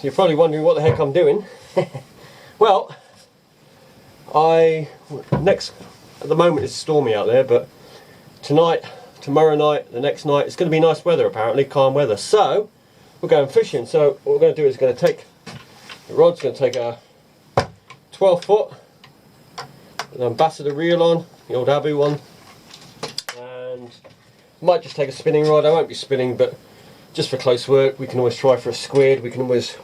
So you're probably wondering what the heck I'm doing. Well, at the moment it's stormy out there, but tonight, tomorrow night, the next night, it's going to be nice weather apparently, calm weather. So we're going fishing. So what we're going to do is the rod's going to take a 12 foot, an ambassador reel on, the old Abu one, and might just take a spinning rod. I won't be spinning, but just for close work, we can always try for a squid. We can always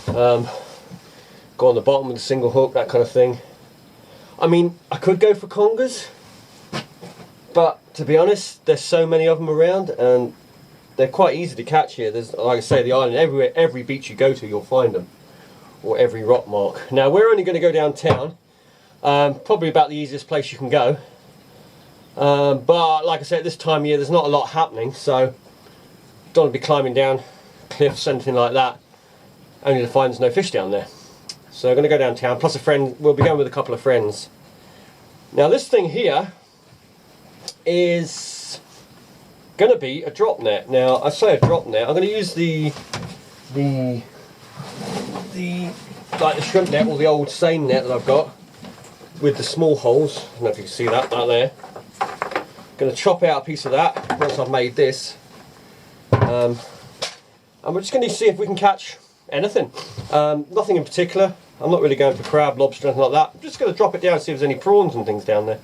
go on the bottom with a single hook, that kind of thing. I mean, I could go for congers, but to be honest, there's so many of them around, and they're quite easy to catch here. There's, like I say, the island, every beach you go to, you'll find them, or every rock mark. Now, we're only going to go downtown, probably about the easiest place you can go. But like I said, at this time of year, there's not a lot happening, so don't want to be climbing down cliffs, anything like that, only to find there's no fish down there. So I'm going to go downtown, plus a friend. We'll be going with a couple of friends. Now this thing here is going to be a drop net. Now I say a drop net, I'm going to use the shrimp net, or the old seine net that I've got with the small holes. I don't know if you can see that there. Going to chop out a piece of that once I've made this, and we're just going to see if we can catch anything. Nothing in particular. I'm not really going for crab, lobster, anything like that. I'm just going to drop it down and see if there's any prawns and things down there.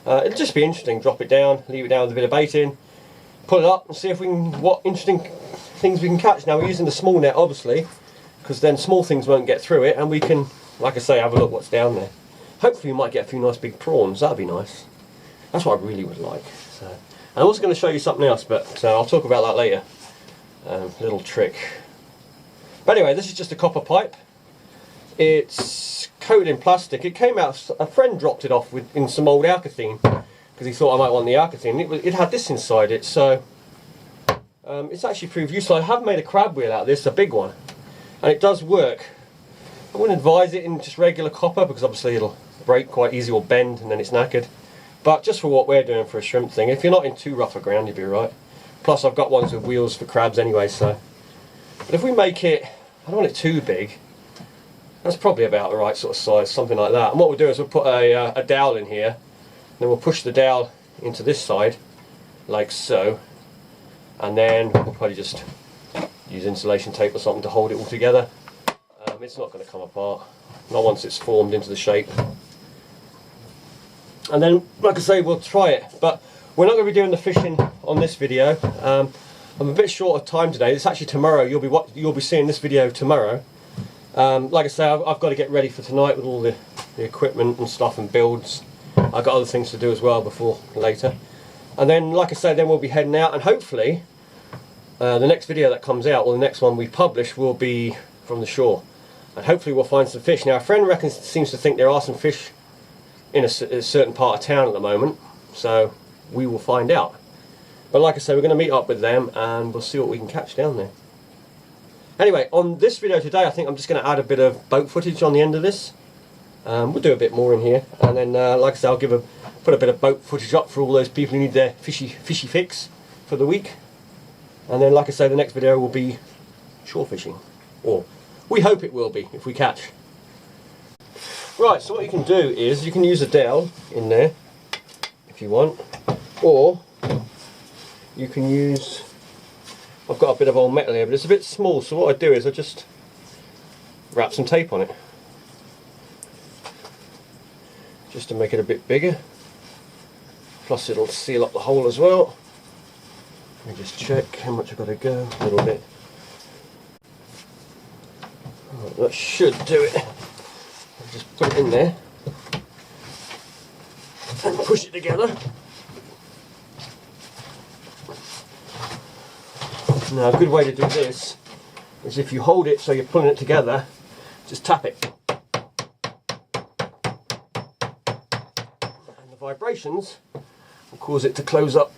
It'll just be interesting. Drop it down, leave it down with a bit of bait in, pull it up and see if we can, what interesting things we can catch. Now we're using the small net obviously, because then small things won't get through it, and we can, like I say, have a look what's down there. Hopefully we might get a few nice big prawns. That'd be nice. That's what I really would like. So, and I'm also going to show you something else, but I'll talk about that later. Little trick. But anyway, this is just a copper pipe. It's coated in plastic. It came out, a friend dropped it off in some old alkathene, because he thought I might want the alkathene. It had this inside it, so it's actually proved useful. I have made a crab wheel out of this, a big one, and it does work. I wouldn't advise it in just regular copper, because obviously it'll break quite easy or bend and then it's knackered. But just for what we're doing for a shrimp thing, if you're not in too rough a ground, you'll be right. Plus I've got ones with wheels for crabs anyway, so. But if we make it, I don't want it too big, that's probably about the right sort of size, something like that. And what we'll do is we'll put a dowel in here, then we'll push the dowel into this side, like so, and then we'll probably just use insulation tape or something to hold it all together. It's not going to come apart, not once it's formed into the shape. And then, like I say, we'll try it, but we're not going to be doing the fishing on this video. I'm a bit short of time today. It's actually tomorrow. You'll be seeing this video tomorrow. Like I say, I've got to get ready for tonight with all the equipment and stuff and builds. I've got other things to do as well before later. And then, like I say, then we'll be heading out, and hopefully the next video that comes out, or the next one we publish, will be from the shore. And hopefully we'll find some fish. Now a friend seems to think there are some fish in a certain part of town at the moment, so we will find out. But like I say, we're going to meet up with them and we'll see what we can catch down there. Anyway, on this video today, I think I'm just going to add a bit of boat footage on the end of this. We'll do a bit more in here, and then like I say, I'll put a bit of boat footage up for all those people who need their fishy fix for the week. And then, like I say, the next video will be shore fishing, or we hope it will be if we catch. Right, so what you can do is you can use a dowel in there if you want, or you can use, I've got a bit of old metal here, but it's a bit small, so what I do is I just wrap some tape on it just to make it a bit bigger, plus it'll seal up the hole as well. Let me just check how much I've got to go, a little bit. Right, that should do it. I'll just put it in there and push it together. Now a good way to do this is if you hold it so you're pulling it together, just tap it. And the vibrations will cause it to close up.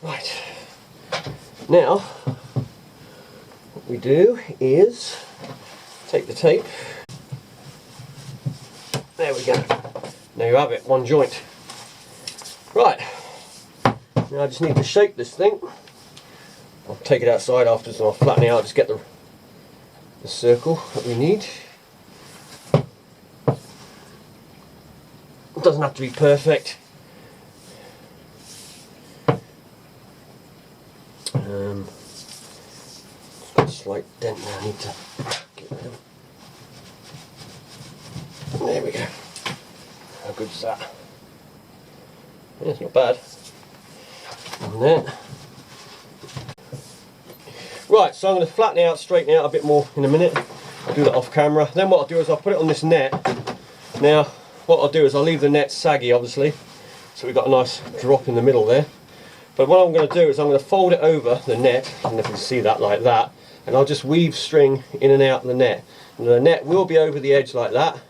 Right, now what we do is take the tape. There we go. There you have it, one joint. Right, Now I just need to shape this thing. I'll take it outside afterwards and I'll flatten it out, just get the circle that we need. It doesn't have to be perfect. Got a slight dent there I need to get rid of. There we go. How good is that? Yeah, it's not bad. And then, right, so I'm going to flatten it out, straighten it out a bit more in a minute. I'll do that off camera. Then what I'll do is I'll put it on this net. Now, what I'll do is I'll leave the net saggy, obviously, so we've got a nice drop in the middle there. But what I'm going to do is I'm going to fold it over the net, I don't know if you can see that, like that, and I'll just weave string in and out of the net. And the net will be over the edge like that,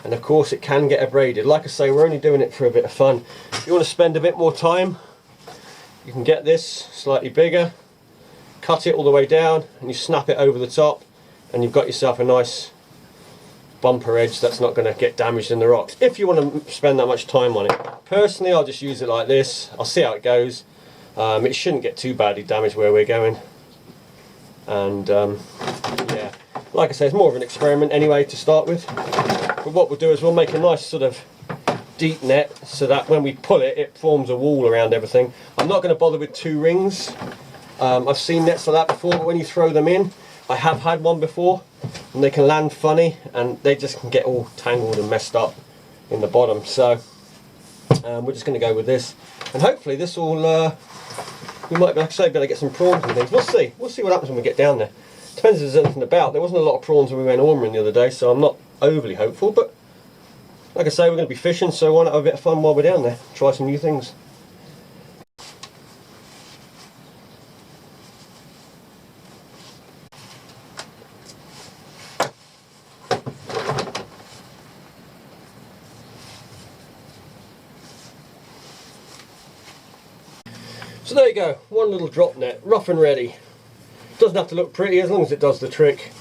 and of course it can get abraded. Like I say, we're only doing it for a bit of fun. If you want to spend a bit more time, you can get this slightly bigger, cut it all the way down, and you snap it over the top, and you've got yourself a nice bumper edge that's not going to get damaged in the rocks, if you want to spend that much time on it. Personally, I'll just use it like this. I'll see how it goes. It shouldn't get too badly damaged where we're going, and yeah, like I say, it's more of an experiment anyway to start with. But what we'll do is we'll make a nice sort of deep net so that when we pull it, it forms a wall around everything. I'm not going to bother with 2 rings. I've seen nets like that before, but when you throw them in, I have had one before, and they can land funny and they just can get all tangled and messed up in the bottom. So we're just going to go with this, and hopefully this will we might, like I say, be able to get some prawns and things. We'll see what happens when we get down there. Depends if there's anything about. There wasn't a lot of prawns when we went ormering the other day, so I'm not overly hopeful, but like I say, we're going to be fishing, so why not have a bit of fun while we're down there, try some new things. So there you go, one little drop net, rough and ready. Doesn't have to look pretty as long as it does the trick.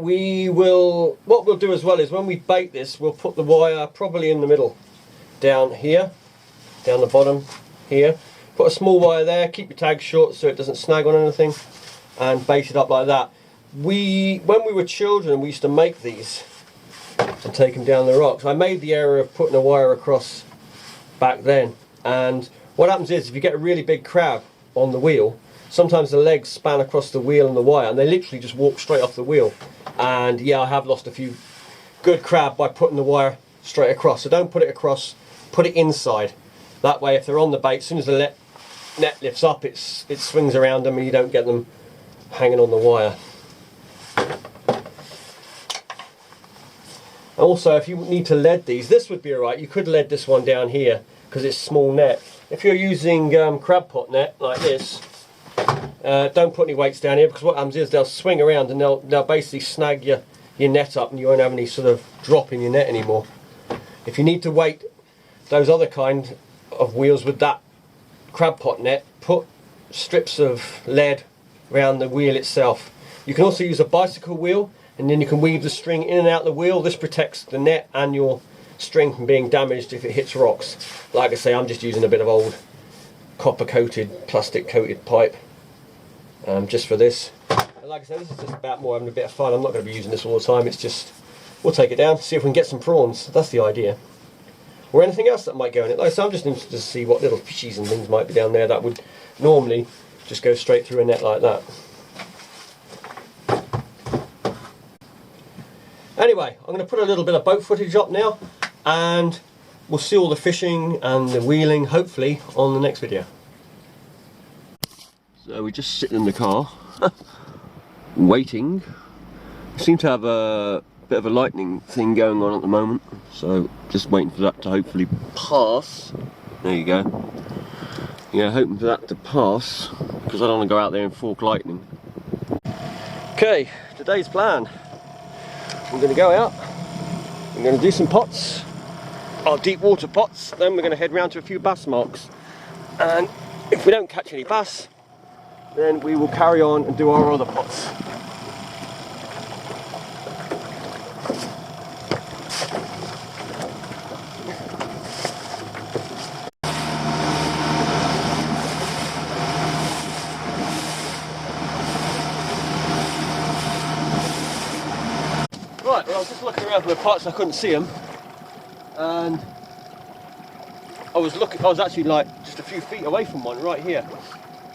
What we'll do as well is when we bait this, we'll put the wire probably in the middle, down here, down the bottom here. Put a small wire there, keep your tag short so it doesn't snag on anything, and bait it up like that. When we were children, we used to make these and take them down the rocks. I made the error of putting a wire across back then. And what happens is, if you get a really big crab on the wheel, sometimes the legs span across the wheel and the wire, and they literally just walk straight off the wheel. And yeah, I have lost a few good crab by putting the wire straight across. So don't put it across, put it inside. That way, if they're on the bait, as soon as the net lifts up, it swings around them and you don't get them hanging on the wire. Also, if you need to lead these, this would be alright. You could lead this one down here, because it's small net. If you're using crab pot net like this, don't put any weights down here, because what happens is they'll swing around and they'll basically snag your net up, and you won't have any sort of drop in your net anymore. If you need to weight those other kind of wheels with that crab pot net, put strips of lead around the wheel itself. You can also use a bicycle wheel, and then you can weave the string in and out the wheel. This protects the net and your string from being damaged if it hits rocks. Like I say, I'm just using a bit of old copper coated, plastic coated pipe just for this. And like I said, this is just about more having a bit of fun. I'm not going to be using this all the time. It's just, we'll take it down, see if we can get some prawns. That's the idea. Or anything else that might go in it. Like I said, I'm just interested to see what little fishies and things might be down there that would normally just go straight through a net like that. Anyway, I'm going to put a little bit of boat footage up now, and we'll see all the fishing and the wheeling hopefully on the next video. So we're just sitting in the car waiting. We seem to have a bit of a lightning thing going on at the moment, so just waiting for that to hopefully pass. There you go. Yeah, hoping for that to pass, because I don't want to go out there and fork lightning. Okay, today's plan. We're going to go out, we're going to do some pots, our deep water pots, then we're going to head round to a few bass marks, and if we don't catch any bass, then we will carry on and do our other pots. I was just looking around for the parts, I couldn't see them, and I was actually like just a few feet away from one right here.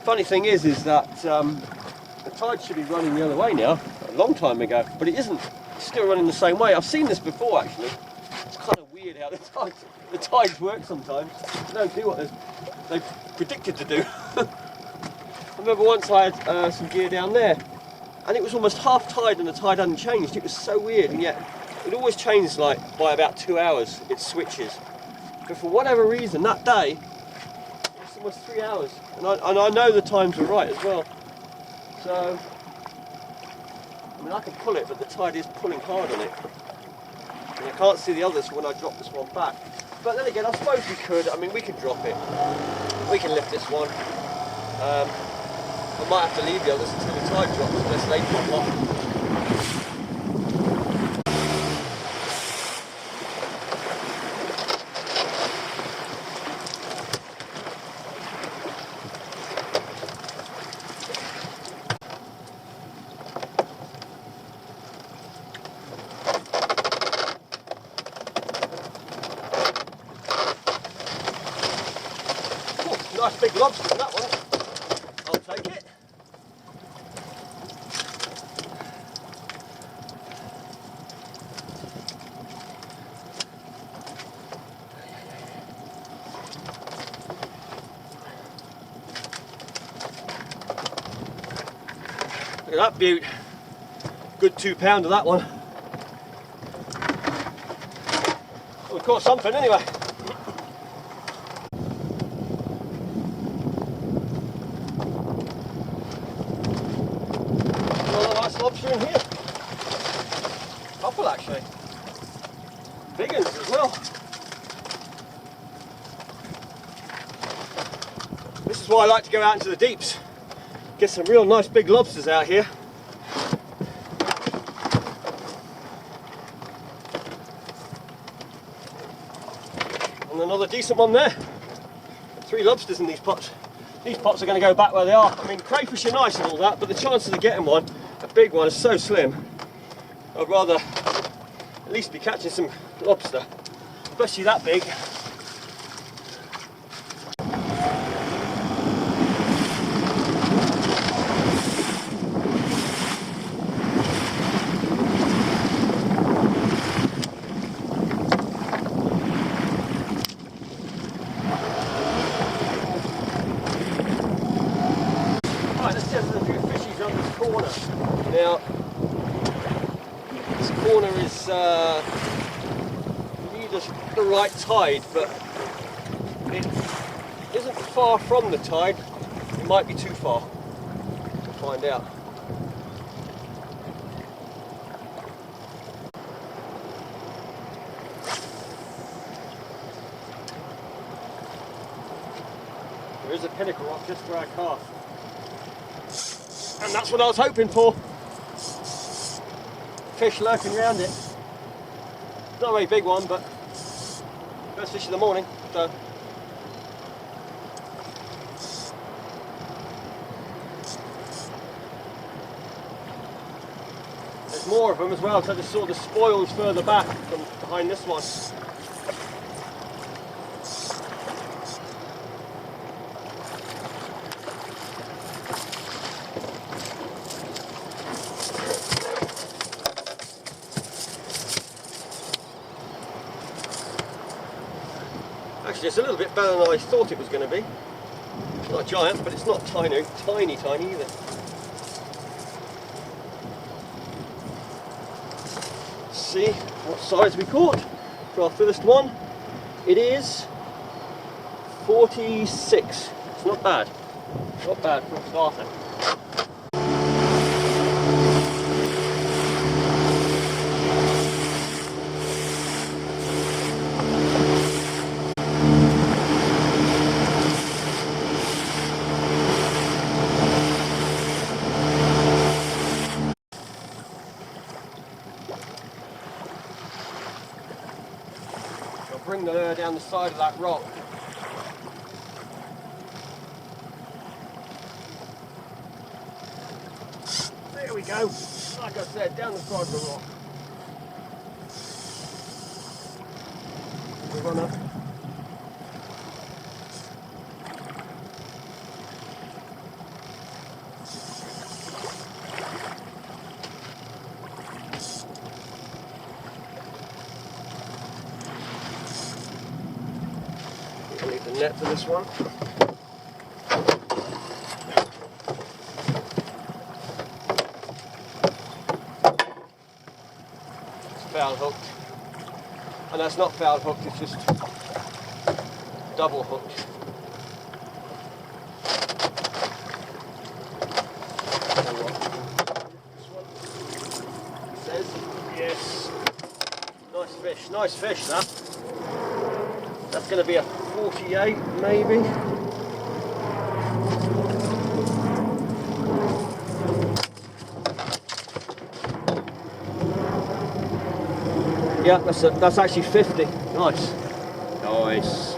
Funny thing is that the tide should be running the other way now, a long time ago, but it isn't. It's still running the same way. I've seen this before actually. It's kind of weird how the tides work sometimes. They don't do what they've predicted to do. I remember once I had some gear down there, and it was almost half tide and the tide hadn't changed. It was so weird, and yet it always changes like by about 2 hours, it switches. But for whatever reason, that day, it was almost 3 hours. And I know the times were right as well. So, I mean, I can pull it, but the tide is pulling hard on it. And I can't see the others when I drop this one back. But then again, I suppose we could. I mean, we could drop it. We can lift this one. I might have to leave the others until the tide drops unless they pop off. Nice big lobster in that one. I'll take it. Look at that beaut. Good 2 pound of that one. Well, we caught something anyway. Lobster in here. Couple actually. Big ones as well. This is why I like to go out into the deeps. Get some real nice big lobsters out here. And another decent one there. 3 lobsters in these pots. These pots are going to go back where they are. I mean, crayfish are nice and all that, but the chances of getting one, a big one, is so slim. I'd rather at least be catching some lobster, especially that big. Now, this corner is need the right tide, but it isn't far from the tide. It might be too far. We'll find out. There is a pinnacle rock just where I cast. And that's what I was hoping for. Fish lurking around it. Not a very big one, but first fish of the morning. So there's more of them as well. So I just saw the spoils further back from behind this one. Actually, it's a little bit better than I thought it was going to be. It's not giant, but it's not tiny either. Let's see what size we caught for our first one. It is 46. It's not bad. Not bad for a starter. Bring the lure down the side of that rock. There we go. Like I said, down the side of the rock. run up. I need the net for this one. It's foul hooked. And that's not foul hooked, it's just double hooked. Says yes. Nice fish that. That's going to be a 48 maybe. Yeah, that's actually 50. Nice. Nice.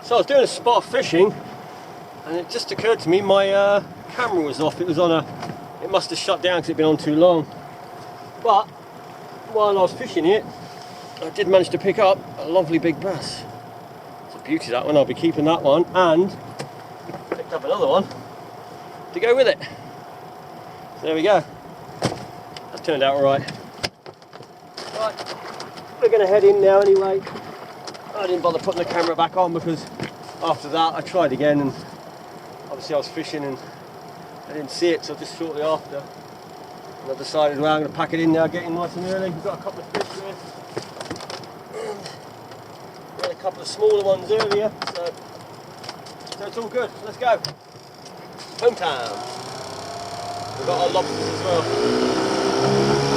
So I was doing a spot of fishing and it just occurred to me my camera was off. It was on it must have shut down because it'd been on too long. But while I was fishing it, I did manage to pick up a lovely big bass. It's a beauty, that one. I'll be keeping that one, and picked up another one to go with it. So there we go. That's turned out all right. Right, we're going to head in now anyway. I didn't bother putting the camera back on because after that I tried again, and obviously I was fishing and I didn't see it, so just shortly after. And I decided, well, I'm going to pack it in now, get in nice and early. We've got a couple of fish there. We had a couple of smaller ones earlier, so it's all good. Let's go. Hometown. We've got our lobsters as well.